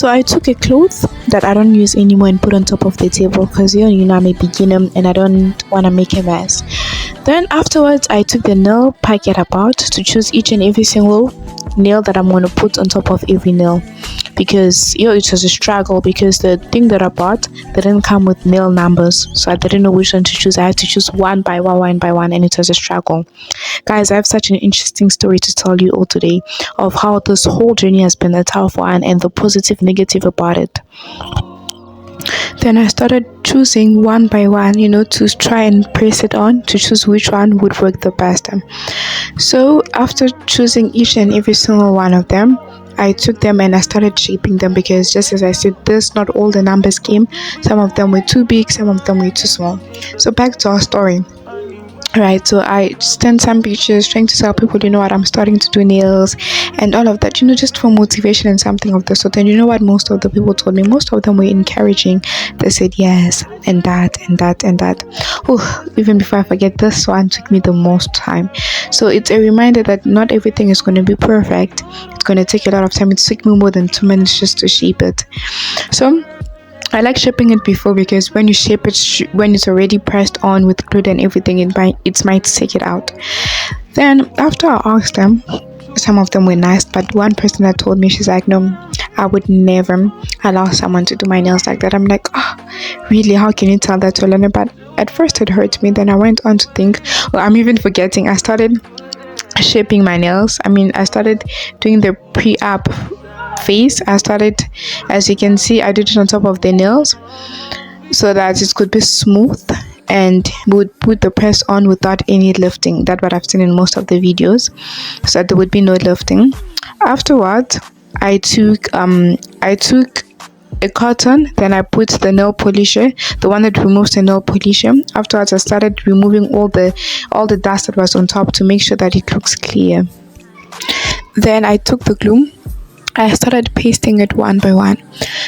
So I took a cloth that I don't use anymore and put on top of the table because I'm a beginner and I don't want to make a mess. Then afterwards, I took the nail packet apart to choose each and every single nail that I'm going to put on top of every nail, because it was a struggle because the thing that I bought didn't come with nail numbers, so I didn't know which one to choose. I had to choose one by one, and it was a struggle. Guys, I have such an interesting story to tell you all today of how this whole journey has been a tough one and the positive negative about it. Then I started choosing one by one, to try and press it on to choose which one would work the best. So after choosing each and every single one of them, I took them and I started shaping them, because just as I said, not all the numbers came. Some of them were too big, some of them were too small. So back to our story. Right, so I sent some pictures trying to tell people, what, I'm starting to do nails and all of that, just for motivation and something of the sort. And you know what most of the people told me? Most of them were encouraging. They said yes, and that, and that, and that. Oh, even before I forget, this one took me the most time. So it's a reminder that not everything is going to be perfect. It's going to take a lot of time. It took me more than 2 minutes just to shape it. So I like shaping it before, because when you shape it, when it's already pressed on with glue and everything, it might take it out. Then after I asked them, some of them were nice, but one person that told me, she's like, no, I would never allow someone to do my nails like that. I'm like, oh, really? How can you tell that to a learner? But at first it hurt me. Then I went on to think, I'm even forgetting. I started shaping my nails. I started doing the pre-up phase. I started, as you can see, I did it on top of the nails so that it could be smooth and would put the press on without any lifting. That's what I've seen in most of the videos, so that there would be no lifting. Afterwards, I took a cotton, then I put the nail polisher, the one that removes the nail polisher. Afterwards, I started removing all the dust that was on top to make sure that it looks clear. Then I took the glue. I started pasting it one by one.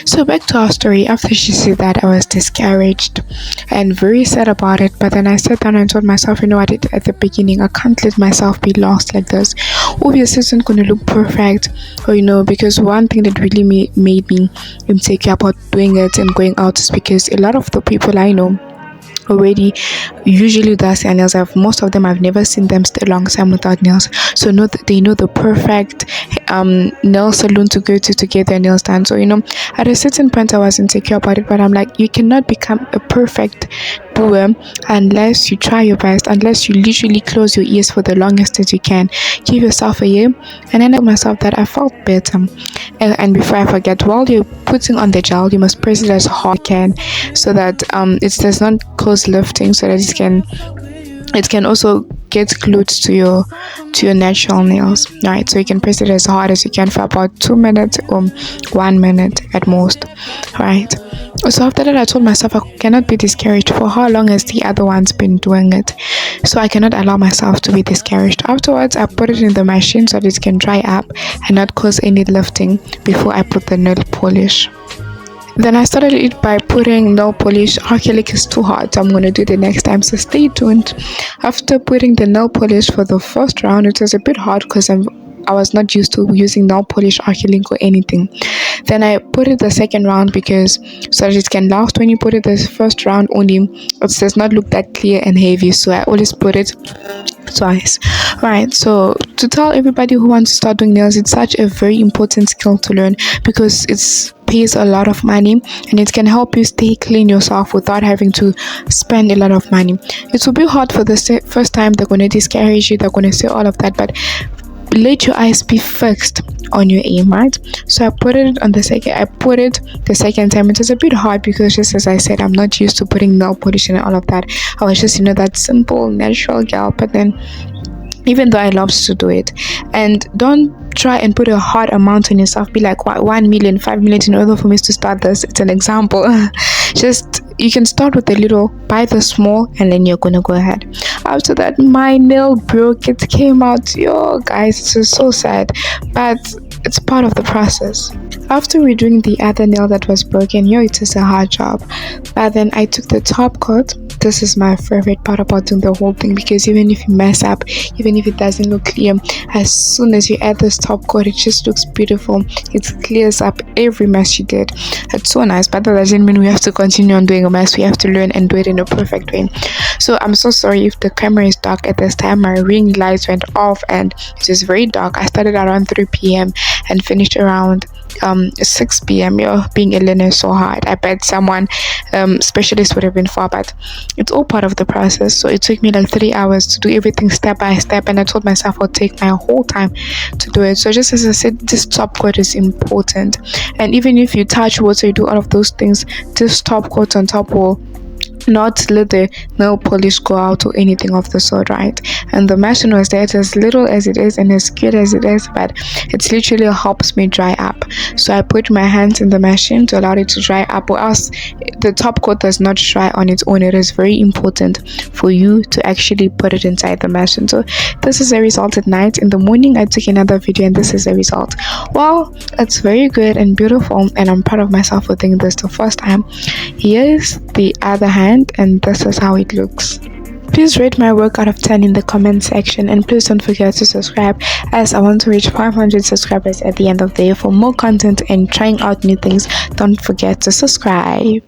So back to our story. After she said that, I was discouraged and very sad about it. But then I sat down and told myself, what, at the beginning, I can't let myself be lost like this. Obviously, it's not going to look perfect, because one thing that really made me insecure about doing it and going out is because a lot of the people I know already usually does their nails. Most of them, I've never seen them stay a long time without nails, so they know the perfect nail salon to go to get their nails done. So at a certain point I was insecure about it, but I'm like, you cannot become a perfect doer unless you try your best, unless you literally close your ears for the longest that you can. Give yourself a year. And then I told myself that I felt better. And before I forget, while you're putting on the gel, you must press it as hard as you can, so that it does not cause lifting, so that it can also get glued to your natural nails. Right, so you can press it as hard as you can for about 2 minutes or 1 minute at most. Right, so after that I told myself I cannot be discouraged. For how long has the other ones been doing it? So I cannot allow myself to be discouraged. Afterwards, I put it in the machine so that it can dry up and not cause any lifting before I put the nail polish. Then I started it by putting nail polish. Acrylic is too hard, so I'm going to do it the next time, so stay tuned. After putting the nail polish for the first round, it was a bit hard because I was not used to using nail polish, acrylic or anything. Then I put it the second round so that it can last. When you put it the first round only, it does not look that clear and heavy, so I always put it twice. Right, so to tell everybody who wants to start doing nails, it's such a very important skill to learn, because it pays a lot of money and it can help you stay clean yourself without having to spend a lot of money. It will be hard for the first time. They're going to discourage you, they're going to say all of that, but let your eyes be fixed on your aim, right? So I put it the second time. It was a bit hard because, just as I said, I'm not used to putting nail polish and all of that. I was just that simple natural girl. But then, even though I love to do it, and don't try and put a hard amount on yourself, be like 1 million, 5 million in order for me to start this. It's an example. Just, you can start with a little, buy the small, and then you're gonna go ahead. After that, my nail broke. It came out. Yo guys, it's so sad, but it's part of the process. After redoing the other nail that was broken, it was a hard job, but then I took the top coat, this is my favorite part about doing the whole thing, because even if you mess up, even if it doesn't look clear, as soon as you add this top coat, it just looks beautiful. It clears up every mess you did. It's so nice, but that doesn't mean we have to continue on doing a mess. We have to learn and do it in a perfect way. So I'm so sorry if the camera is dark at this time. My ring lights went off and it is very dark. I started around 3 p.m. and finished around 6 p.m. Being a learner is so hard. I bet someone specialist would have been far, but it's all part of the process. So it took me like 3 hours to do everything step by step, and I told myself I'll take my whole time to do it. So just as I said, this top coat is important, and even if you touch water, you do all of those things, this top coat on top will not let the nail polish go out or anything of the sort, right? And the machine was there, as little as it is and as cute as it is, but it literally helps me dry up. So I put my hands in the machine to allow it to dry up, or else the top coat does not dry on its own. It is very important for you to actually put it inside the machine. So this is the result at night. In the morning I took another video and this is the result. Well, it's very good and beautiful, and I'm proud of myself for doing this the first time. Here's the other hand, and this is how it looks. Please rate my work out of 10 in the comment section, and please don't forget to subscribe, as I want to reach 500 subscribers at the end of the year. For more content and trying out new things, don't forget to subscribe.